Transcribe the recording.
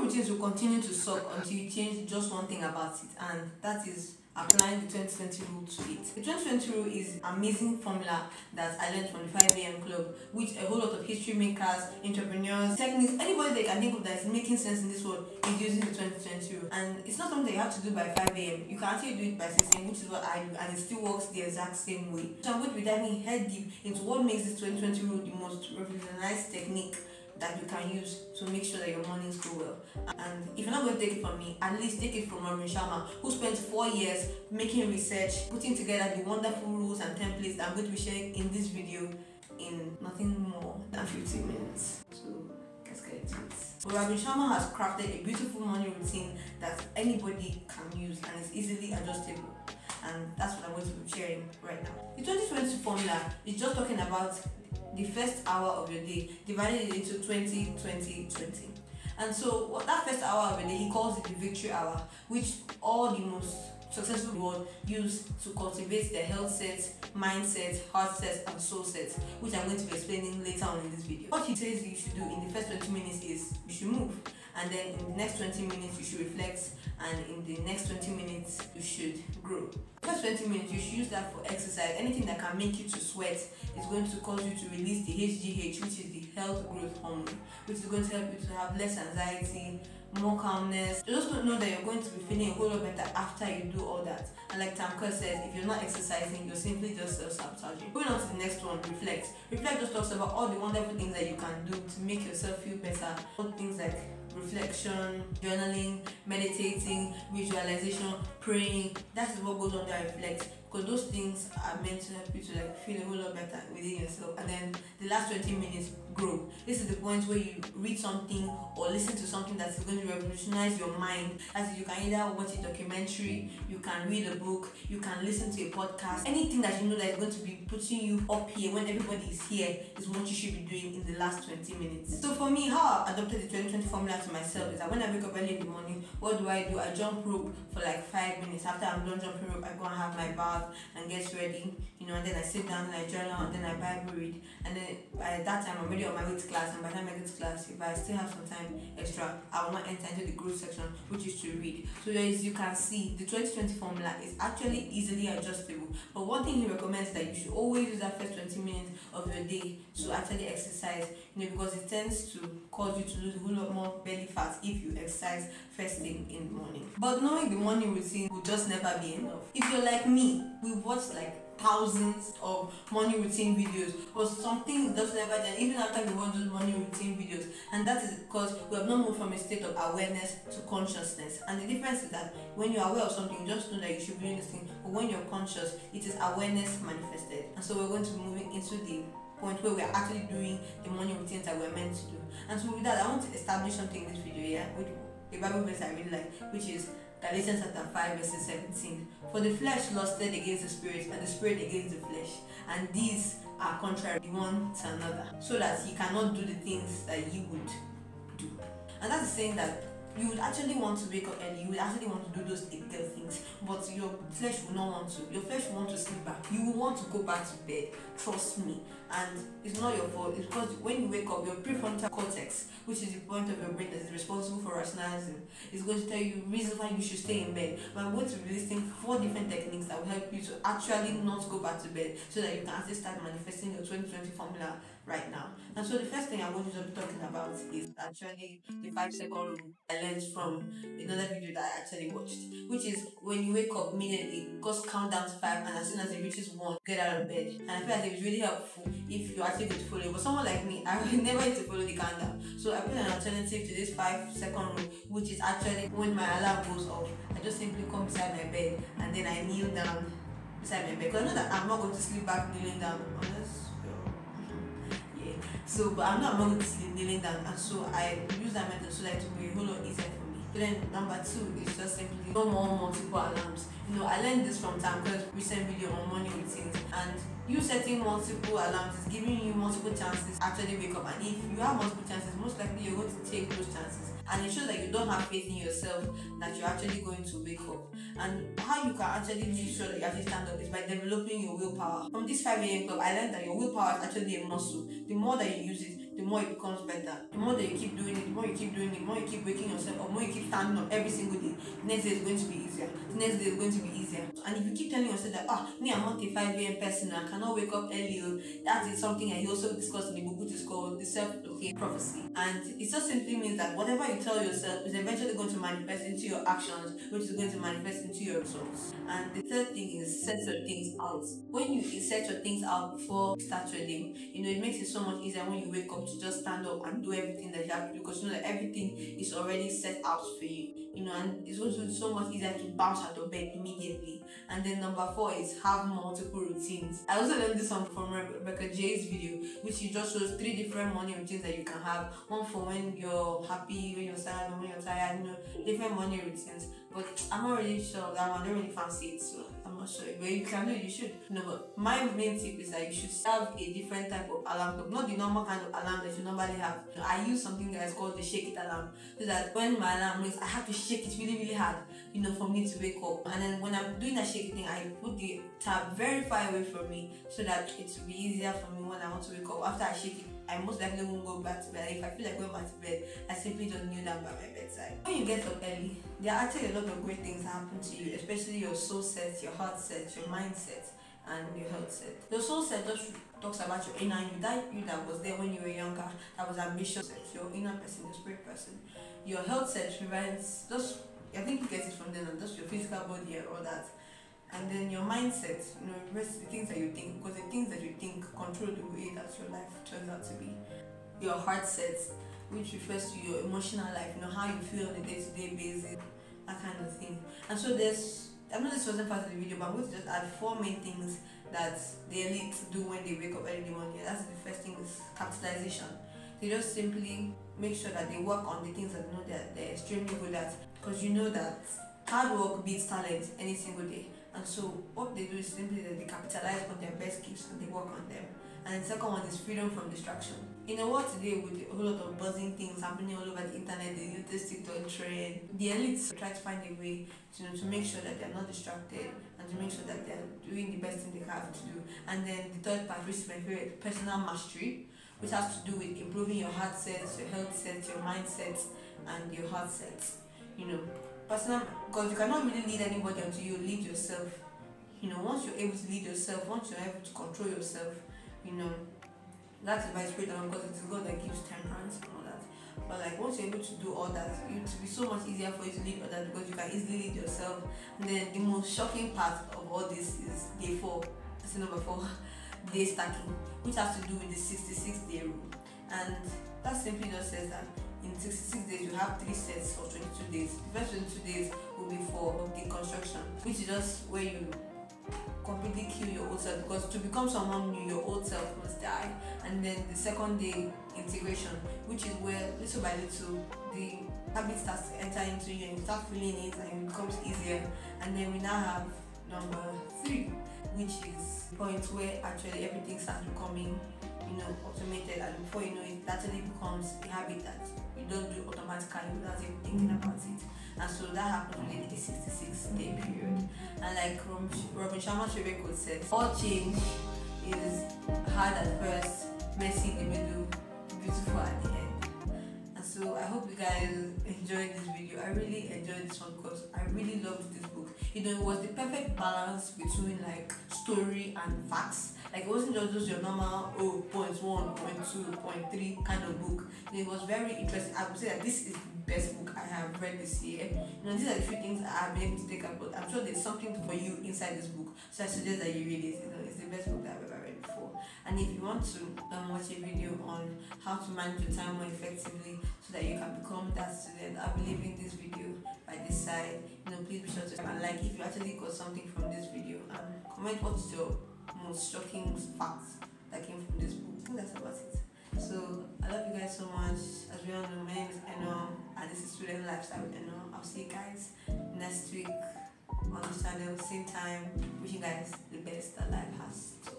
routines will continue to suck until you change just one thing about it, and that is applying the 2020 rule to it. The 2020 rule is an amazing formula that I learned from the 5 a.m. club, which a whole lot of history makers, entrepreneurs, techniques, anybody that can think of that is making sense in this world is using the 2020 rule. And it's not something you have to do by 5 a.m. You can actually do it by 6 a.m., which is what I do, and it still works the exact same way. So I'm going to be diving head deep into what makes this 2020 rule the most revolutionized technique that you can use to make sure that your mornings go well. And if you're not going to take it from me, at least take it from Robin Sharma, who spent 4 years making research, putting together the wonderful rules and templates that I'm going to be sharing in this video in nothing more than 15 minutes. So let's get into it. So Robin Sharma has crafted a beautiful morning routine that anybody can use and is easily adjustable. And that's what I'm going to be sharing right now. The 2020 formula is just talking about the first hour of your day, divided into 20, 20, 20. And so what that first hour of your day, he calls it the victory hour, which all the most successful people use to cultivate their health sets, mindset, heart sets, and soul sets, which I'm going to be explaining later on in this video. What he says you should do in the first 20 minutes is you should move, and then in the next 20 minutes you should reflect, and in the next 20 minutes you should grow. The first 20 minutes you should use that for exercise. Anything that can make you to sweat is going to cause you to release the HGH, which is the health growth hormone, which is going to help you to have less anxiety, more calmness. You're just going to know that you're going to be feeling a whole lot better after you do all that. And like Tamka says, if you're not exercising, you're simply just self-sabotaging. Going on to the next one, reflect. Reflect just talks about all the wonderful things that you can do to make yourself feel better. All things like reflection, journaling, meditating, visualization, praying. That is what goes under reflect, because those things are meant to help you to feel a whole lot better within yourself. And then the last 20 minutes, grow. This is the point where you read something or listen to something that is going to revolutionize your mind. As you can either watch a documentary, you can read a book, you can listen to a podcast. Anything that you know that is going to be putting you up here when everybody is here is what you should be doing in the last 20 minutes. So for me, how I adopted the 2020 formula to myself is that when I wake up early in the morning, what do? I jump rope for like 5 minutes. After I'm done jumping rope, I go and have my bath and get ready, and then I sit down and I journal, and then I Bible read, and then by that time I'm already on my way to class. And by the time I get to class, if I still have some time extra, I will not enter into the growth section, which is to read. So as you can see, the 2020 formula is actually easily adjustable. But one thing he recommends that you should always use that first 20 minutes of your day to actually exercise, because it tends to cause you to lose a whole lot more belly fat if you exercise first thing in the morning. But knowing the morning routine will just never be enough. If you're like me, we've watched like thousands of morning routine videos, but something does never change even after we watch those morning routine videos, and that is because we have not moved from a state of awareness to consciousness. And the difference is that when you're aware of something, you just know that you should be doing this thing, but when you're conscious, it is awareness manifested. And so we're going to be moving into the point where we're actually doing the morning routines that we're meant to do. And so with that, I want to establish something in this video, with a Bible verse I really like, which is Galatians chapter 5 verses 17. For the flesh lusted against the spirit, and the spirit against the flesh, and these are contrary one to another, so that you cannot do the things that you would do. And that's saying that you would actually want to wake up early, you would actually want to do those typical things, but your flesh will not want to. Your flesh will want to sleep back. You will want to go back to bed. Trust me. And it's not your fault. It's because when you wake up, your prefrontal cortex, which is the point of your brain that is responsible for rationalizing, is going to tell you reasons why you should stay in bed. But I'm going to be listing 4 different techniques that will help you to actually not go back to bed, so that you can actually start manifesting your 2020 formula right now. And so the first thing I want you to be talking about is actually the 5-second rule I learned from another video that I actually watched, which is when you wake up immediately, just count down to 5, and as soon as it reaches 1, get out of bed. And I feel like it's really helpful if you actually going to follow it. But someone like me, I will never used to follow the countdown. So I put an alternative to this 5-second rule, which is actually when my alarm goes off, I just simply come beside my bed and then I kneel down beside my bed, because I know that I'm not going to sleep back kneeling down unless so, but I'm not going to sleep kneeling down, and so I use that method so that it will be a whole lot easier for me. So then number 2 is just simply no more multiple alarms. I learned this from Tamka's recent video on morning routines, and you setting multiple alarms is giving you multiple chances to actually wake up. And if you have multiple chances, most likely you're going to take those chances, and it shows that you don't have faith in yourself that you're actually going to wake up. And how you can actually make sure that you actually stand up is by developing your willpower. From this 5 a.m. club, I learned that your willpower is actually a muscle. The more that you use it, the more it becomes better. The more that you keep doing it, the more you keep doing it, the more you keep waking yourself up, the more you keep standing up every single day, the next day is going to be easier. The next day is going to be easier. And if you keep telling yourself that, me, I'm not a 5 a.m. person, I cannot wake up early, that is something I also discussed in the book, which is called the self-fulfilling prophecy. And it just simply means that whatever you tell yourself is eventually going to manifest into your actions, which is going to manifest into your results. And the third thing is set your things out. When you set your things out before you start your day, it makes it so much easier when you wake up to just stand up and do everything that you have to do, because you know that everything is already set out for you. And it's also so much easier to bounce out of bed immediately. And then number 4 is have multiple routines. I also learned this one from Rebecca J's video, which she just shows 3 different morning routines that you can have. One for when you're happy, when you're sad, and when you're tired, different morning routines. But I'm not really sure of that one. I don't really fancy it, so I'm not sure. But you can do it, you should. But my main tip is that you should have a different type of alarm clock, not the normal kind of alarm that you normally have. I use something that is called the shake it alarm, so that when my alarm rings, I have to shake it really, really hard, for me to wake up. And then when I'm doing that shaking thing, I put the tab very far away from me, so that it will be easier for me when I want to wake up. After I shake it, I most likely won't go back to bed. If I feel like going back to bed, I simply just kneel down by my bedside. When you get up early, there are actually a lot of great things that happen to you, especially your soul set, your heart set, your mindset, and your health set. Your soul set just talks about your inner you, that you that was there when you were younger, that was ambitious, your inner person, your spirit person. Your health set prevents just, I think you get it from then, just your physical body and all that. And then your mindset, rest the things that you think, because the things that you think control the way that your life turns out to be. Your heart set, which refers to your emotional life, how you feel on a day-to-day basis, that kind of thing. And so I know this wasn't part of the video, but I'm going to just add 4 main things that the elite do when they wake up early in the morning. That's the first thing, is capitalization. They just simply make sure that they work on the things that that they're extremely good at, because that hard work beats talent any single day. And so what they do is simply that they capitalize on their best gifts and they work on them. And the second one is freedom from distraction. In a world today with a whole lot of buzzing things happening all over the internet, the latest TikTok trend, the elites try to find a way to make sure that they're not distracted and to make sure that they're doing the best thing they have to do. And then the third part, which is my favorite, personal mastery, which has to do with improving your heart set, your health set, your mindset, and your heart set. Personal, because you cannot really lead anybody until you lead yourself. Once you're able to lead yourself, once you're able to control yourself, that's by spirit, because it's God that gives temperance and all that. But once you're able to do all that, it will be so much easier for you to lead others, because you can easily lead yourself. And then the most shocking part of all this is day 4. That's number 4, day stacking, which has to do with the 66-day rule. And that simply just says that in 66 days you have 3 sets of 22 days. The first 22 days will be for deconstruction, which is just where you completely kill your old self, because to become someone new, your old self must die. And then the second day, integration, which is where little by little the habit starts to enter into you and you start feeling it and it becomes easier. And then we now have number 3, which is the point where actually everything starts becoming automated, and before you know it actually becomes a habit that you don't do automatically without even thinking about it. And so that happens within the 66-day period. And like Robin Sharma's favorite quote says, all change is hard at first, messy in the middle, beautiful at the end. And so I hope you guys enjoyed this video. I really enjoyed this one because I really loved this book. It was the perfect balance between story and facts. It wasn't just your normal point 1, point 2, point 3 kind of book. It was very interesting. I would say that this is the best book I have read this year. These are the few things I have been able to take out, but I'm sure there's something for you inside this book. So I suggest that you read it. It's the best book that I've ever read before. And if you want to watch a video on how to manage your time more effectively so that you can become that student, I'll be leaving this video by this side. Please be sure to like if you actually got something from this video, and comment what's your most shocking facts that came from this book. I think that's about it. So I love you guys so much. As we all know, my name is Eno, and this is Student Lifestyle with Eno. I'll see you guys next week on the channel, same time. Wishing you guys the best that life has to